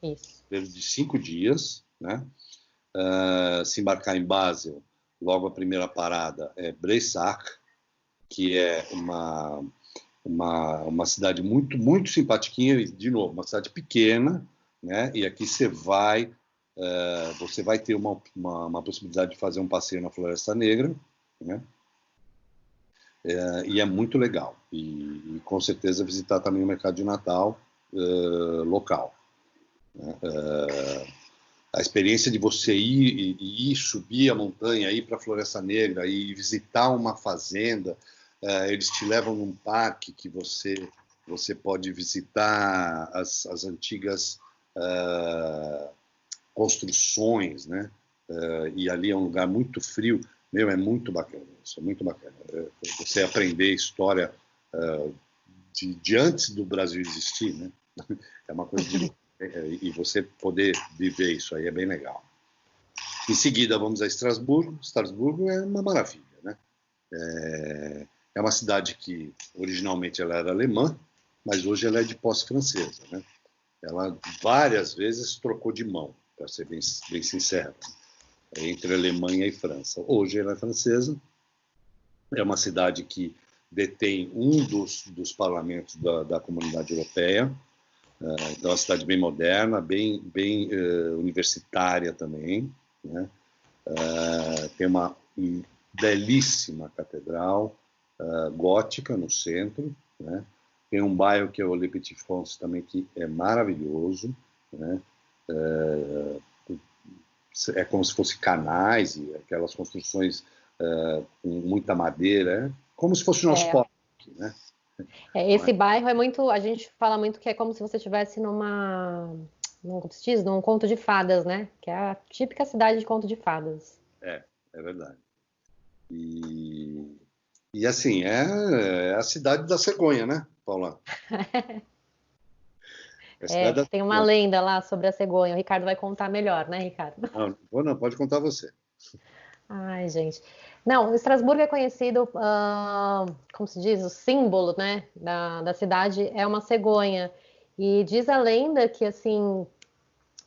S3: de 5 dias, né? Se embarcar em Basel, logo a primeira parada é Breisach, que é uma cidade muito, muito simpatiquinha, e, de novo, uma cidade pequena, né? E aqui você vai ter uma possibilidade de fazer um passeio na Floresta Negra, né? E é muito legal. E com certeza visitar também o mercado de Natal local. Né? A experiência de você ir subir a montanha, ir para a Floresta Negra e visitar uma fazenda, eles te levam num parque que você pode visitar as antigas construções, né? E ali é um lugar muito frio. Meu, é muito bacana isso, é muito bacana. Você aprender história de antes do Brasil existir, né? É uma coisa de... E você poder viver isso aí é bem legal. Em seguida, vamos a Estrasburgo. Estrasburgo é uma maravilha, né? É uma cidade que originalmente ela era alemã, mas hoje ela é de posse francesa, né? Ela várias vezes trocou de mão, para ser bem sincero, entre Alemanha e França. Hoje ela é francesa. É uma cidade que detém um dos parlamentos da Comunidade Europeia. Então, é uma cidade bem moderna, bem universitária também, né? Tem uma belíssima catedral gótica no centro, né? Tem um bairro que é o Le Petit France também, que é maravilhoso, né? É como se fosse canais e aquelas construções com muita madeira, como se fosse o nosso polo aqui, né?
S1: Esse bairro é muito, a gente fala muito que é como se você estivesse como se diz? Num conto de fadas, né? Que é a típica cidade de conto de fadas.
S3: É verdade. E assim, é a cidade da cegonha, né, Paula?
S1: Tem uma lenda lá sobre a cegonha. O Ricardo vai contar melhor, né, Ricardo?
S3: Não, pode contar você.
S1: Ai, gente. Não, Estrasburgo é conhecido, como se diz, o símbolo, né, da cidade é uma cegonha. E diz a lenda que, assim,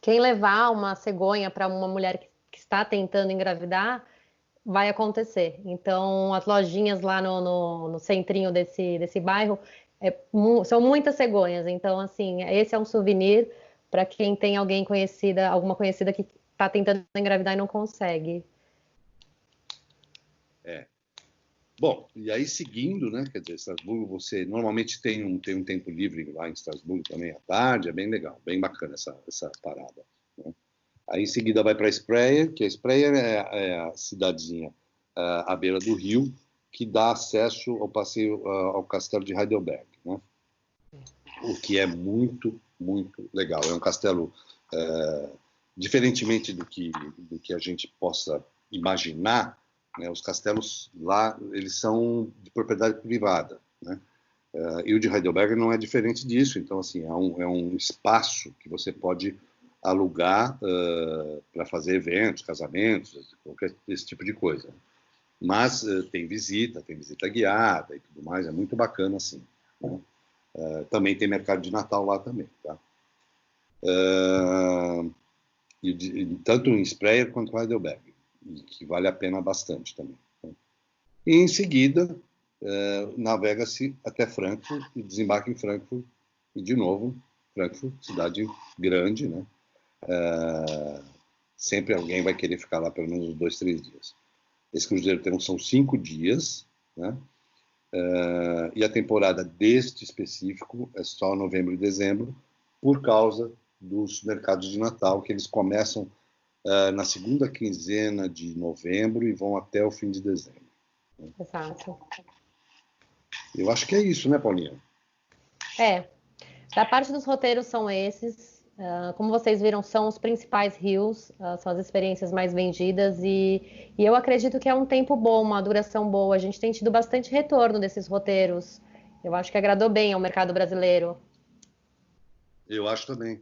S1: quem levar uma cegonha para uma mulher que está tentando engravidar, vai acontecer. Então, as lojinhas lá no centrinho desse bairro são muitas cegonhas. Então, assim, esse é um souvenir para quem tem alguma conhecida que está tentando engravidar e não consegue.
S3: Bom, e aí seguindo, né, quer dizer, Estrasburgo, você normalmente tem um tempo livre lá em Estrasburgo também à tarde, é bem legal, bem bacana essa parada, né? Aí em seguida vai para Espreia, que a Espreia é a cidadezinha à beira do rio, que dá acesso ao passeio ao castelo de Heidelberg, né? O que é muito, muito legal. É um castelo, diferentemente do que a gente possa imaginar, né, os castelos lá, eles são de propriedade privada, né? E o de Heidelberg não é diferente disso. Então, assim, é um espaço que você pode alugar para fazer eventos, casamentos, qualquer esse tipo de coisa. Mas tem visita guiada e tudo mais, é muito bacana, assim, né? Também tem mercado de Natal lá também, tá? Tanto em Speyer quanto em Heidelberg, que vale a pena bastante também, tá? E em seguida, navega-se até Frankfurt e desembarca em Frankfurt, e de novo, Frankfurt, cidade grande, né? Sempre alguém vai querer ficar lá pelo menos 2, 3 dias. Esse cruzeiro são 5 dias, né? E a temporada deste específico é só novembro e dezembro, por causa dos mercados de Natal, que eles começam na segunda quinzena de novembro e vão até o fim de dezembro.
S1: Exato.
S3: Eu acho que é isso, né, Paulinha?
S1: Da parte dos roteiros são esses. Como vocês viram, são os principais rios, são as experiências mais vendidas e eu acredito que é um tempo bom, uma duração boa. A gente tem tido bastante retorno desses roteiros. Eu acho que agradou bem ao mercado brasileiro.
S3: Eu acho também.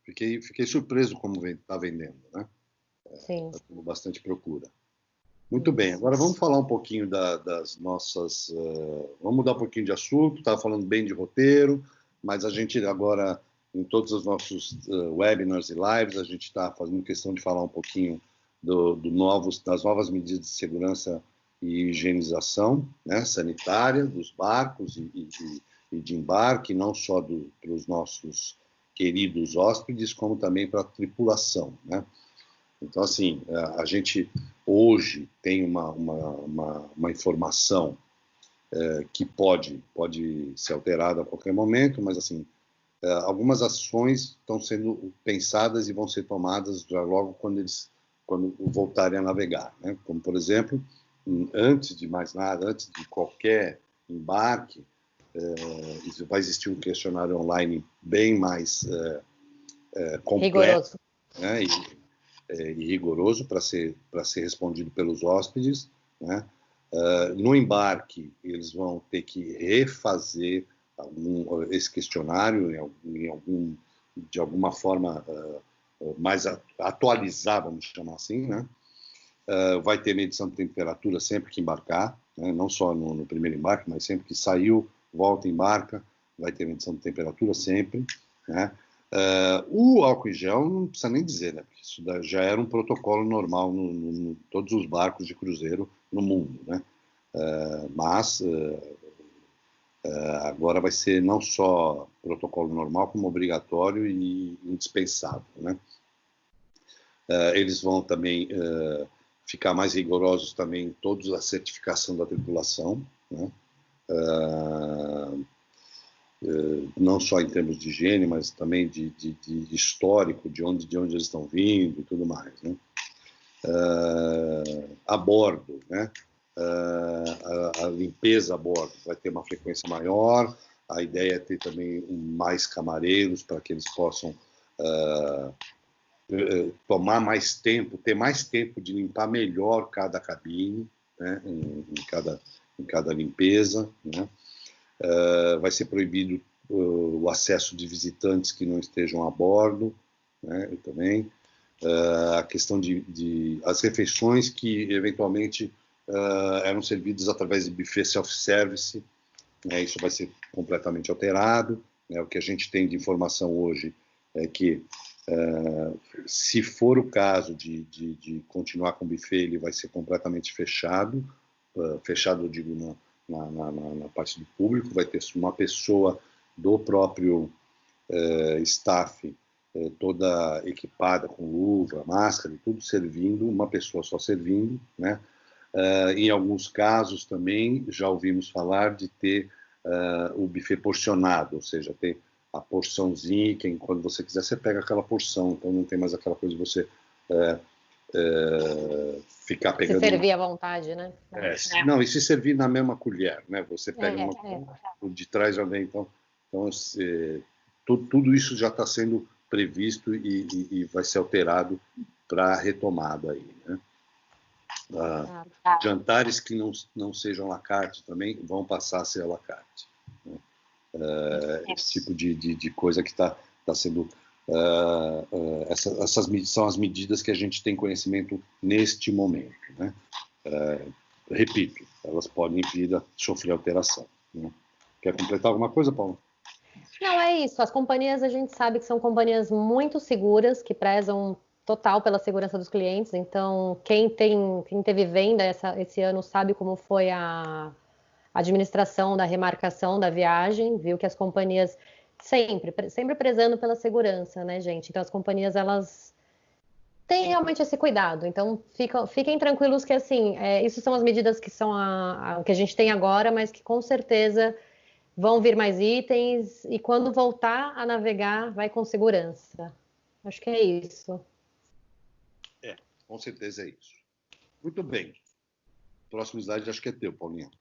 S3: Fiquei surpreso como está vendendo, né?
S1: Sim.
S3: Está tendo bastante procura. Muito bem, agora vamos falar um pouquinho das nossas... vamos mudar um pouquinho de assunto, estava falando bem de roteiro, mas a gente agora, em todos os nossos webinars e lives, a gente está fazendo questão de falar um pouquinho das novas medidas de segurança e higienização, né, sanitária dos barcos e de embarque, não só para os nossos queridos hóspedes, como também para a tripulação, né? Então, assim, a gente hoje tem uma informação que pode ser alterada a qualquer momento, mas, assim, algumas ações estão sendo pensadas e vão ser tomadas já logo quando voltarem a navegar, né? Como, por exemplo, antes de mais nada, antes de qualquer embarque, vai existir um questionário online bem mais completo.
S1: Rigoroso.
S3: né, e rigoroso para ser respondido pelos hóspedes, né? No embarque, eles vão ter que refazer esse questionário de alguma forma mais atualizar, vamos chamar assim, né? Vai ter medição de temperatura sempre que embarcar, né? Não só no primeiro embarque, mas sempre que saiu, volta, embarca, vai ter medição de temperatura sempre, né? O álcool em gel não precisa nem dizer, né? Porque isso já era um protocolo normal em todos os barcos de cruzeiro no mundo, né? Mas agora vai ser não só protocolo normal, como obrigatório e indispensável, né? Eles vão também ficar mais rigorosos também em toda a certificação da tripulação, né? Não só em termos de higiene, mas também de histórico, de onde eles estão vindo e tudo mais, né? A bordo, né? A limpeza a bordo vai ter uma frequência maior, a ideia é ter também mais camareiros para que eles possam tomar mais tempo, ter mais tempo de limpar melhor cada cabine, né? em cada limpeza, né? Vai ser proibido o acesso de visitantes que não estejam a bordo, né? E também a questão de as refeições que eventualmente eram servidas através de buffet self-service, né? Isso vai ser completamente alterado, né? O que a gente tem de informação hoje é que se for o caso de continuar com o buffet, ele vai ser completamente fechado, eu digo na parte do público, vai ter uma pessoa do próprio staff toda equipada com luva, máscara e tudo, servindo, uma pessoa só servindo, né? Em alguns casos também já ouvimos falar de ter o buffet porcionado, ou seja, ter a porçãozinha, que quando você quiser você pega aquela porção, então não tem mais aquela coisa de você ficar pegando...
S1: Se servir à vontade, né?
S3: Não, e se servir na mesma colher, né? Você pega uma de trás já vem, então tudo isso já está sendo previsto e vai ser alterado para a retomada aí, né? Jantares que não sejam à la carte também vão passar a ser à la carte, né? Esse tipo de coisa que está sendo... essas são as medidas que a gente tem conhecimento neste momento, né? Repito, elas podem vir a sofrer alteração, né? Quer completar alguma coisa, Paulo?
S1: Não, é isso. As companhias, a gente sabe que são companhias muito seguras, que prezam total pela segurança dos clientes. Então, quem teve venda esse ano sabe como foi a administração da remarcação da viagem, viu que as companhias sempre prezando pela segurança, né, gente? Então, as companhias, elas têm realmente esse cuidado. Então, fiquem tranquilos que, assim, isso são as medidas que são o que a gente tem agora, mas que, com certeza, vão vir mais itens e quando voltar a navegar, vai com segurança. Acho que é isso.
S3: Com certeza é isso. Muito bem. Próximo slide acho que é teu, Paulinha.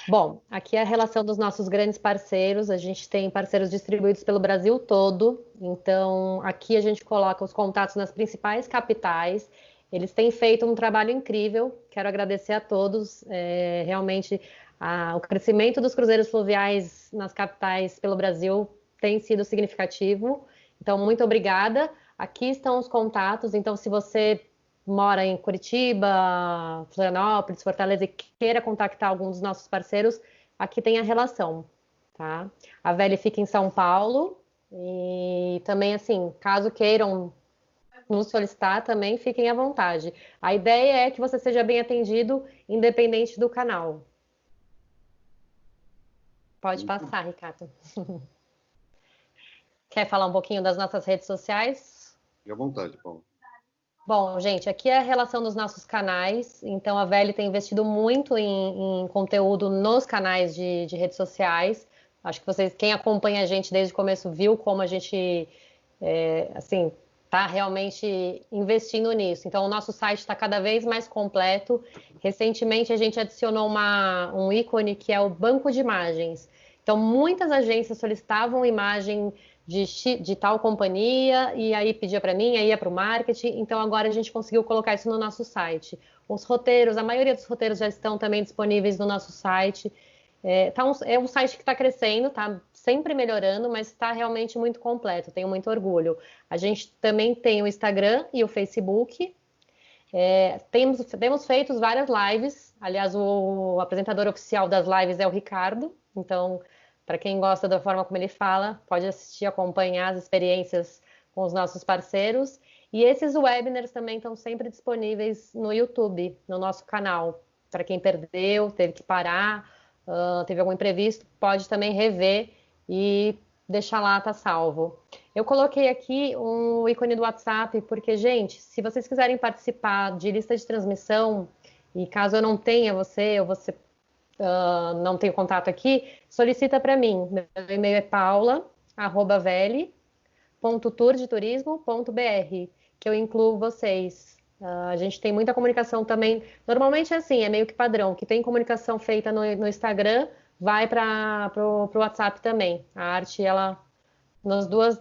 S1: Bom, aqui é a relação dos nossos grandes parceiros. A gente tem parceiros distribuídos pelo Brasil todo. Então, aqui a gente coloca os contatos nas principais capitais. Eles têm feito um trabalho incrível, quero agradecer a todos. Realmente, o crescimento dos cruzeiros fluviais nas capitais pelo Brasil tem sido significativo. Então, muito obrigada. Aqui estão os contatos. Então, se você mora em Curitiba, Florianópolis, Fortaleza e queira contactar algum dos nossos parceiros, aqui tem a relação, tá? A Veli fica em São Paulo e também, assim, caso queiram nos solicitar também, fiquem à vontade. A ideia é que você seja bem atendido, independente do canal. Pode passar, Ricardo. Quer falar um pouquinho das nossas redes sociais?
S3: Fique à vontade, Paulo.
S1: Bom, gente, aqui é a relação dos nossos canais. Então, a Veli tem investido muito em conteúdo nos canais de redes sociais. Acho que vocês, quem acompanha a gente desde o começo, viu como a gente, assim, está realmente investindo nisso. Então, o nosso site está cada vez mais completo. Recentemente, a gente adicionou um ícone que é o banco de imagens. Então, muitas agências solicitavam imagem de tal companhia, e aí pedia para mim, aí ia para o marketing. Então agora a gente conseguiu colocar isso no nosso site. Os roteiros, a maioria dos roteiros já estão também disponíveis no nosso site. É um site que está crescendo, está sempre melhorando, mas está realmente muito completo, tenho muito orgulho. A gente também tem o Instagram e o Facebook. Temos feito várias lives, aliás, o apresentador oficial das lives é o Ricardo, então, para quem gosta da forma como ele fala, pode assistir, acompanhar as experiências com os nossos parceiros. E esses webinars também estão sempre disponíveis no YouTube, no nosso canal. Para quem perdeu, teve que parar, teve algum imprevisto, pode também rever e deixar lá, tá salvo. Eu coloquei aqui um ícone do WhatsApp, porque, gente, se vocês quiserem participar de lista de transmissão, e caso eu não tenha você, ou você não tenha contato aqui, solicita para mim. Meu e-mail é paula@veli.tourdeturismo.br, que eu incluo vocês. A gente tem muita comunicação também. Normalmente é assim, é meio que padrão, que tem comunicação feita no Instagram, vai para o WhatsApp também. A arte, ela, nos dois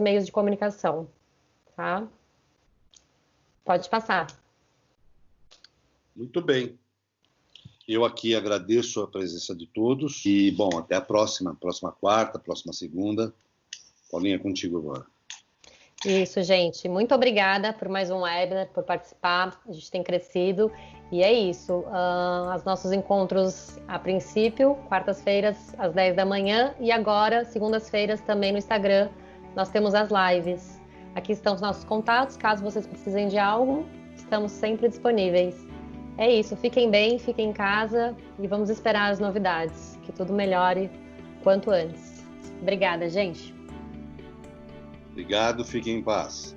S1: meios de comunicação, tá? Pode passar.
S3: Muito bem. Eu aqui agradeço a presença de todos e, bom, até a próxima quarta, próxima segunda. Paulinha, é contigo agora.
S1: Isso, gente. Muito obrigada por mais um webinar, por participar. A gente tem crescido e é isso. Os nossos encontros, a princípio, quartas-feiras às 10 da manhã e agora, segundas-feiras, também no Instagram, nós temos as lives. Aqui estão os nossos contatos. Caso vocês precisem de algo, estamos sempre disponíveis. É isso. Fiquem bem, fiquem em casa e vamos esperar as novidades. Que tudo melhore quanto antes. Obrigada, gente.
S3: Obrigado, fiquem em paz.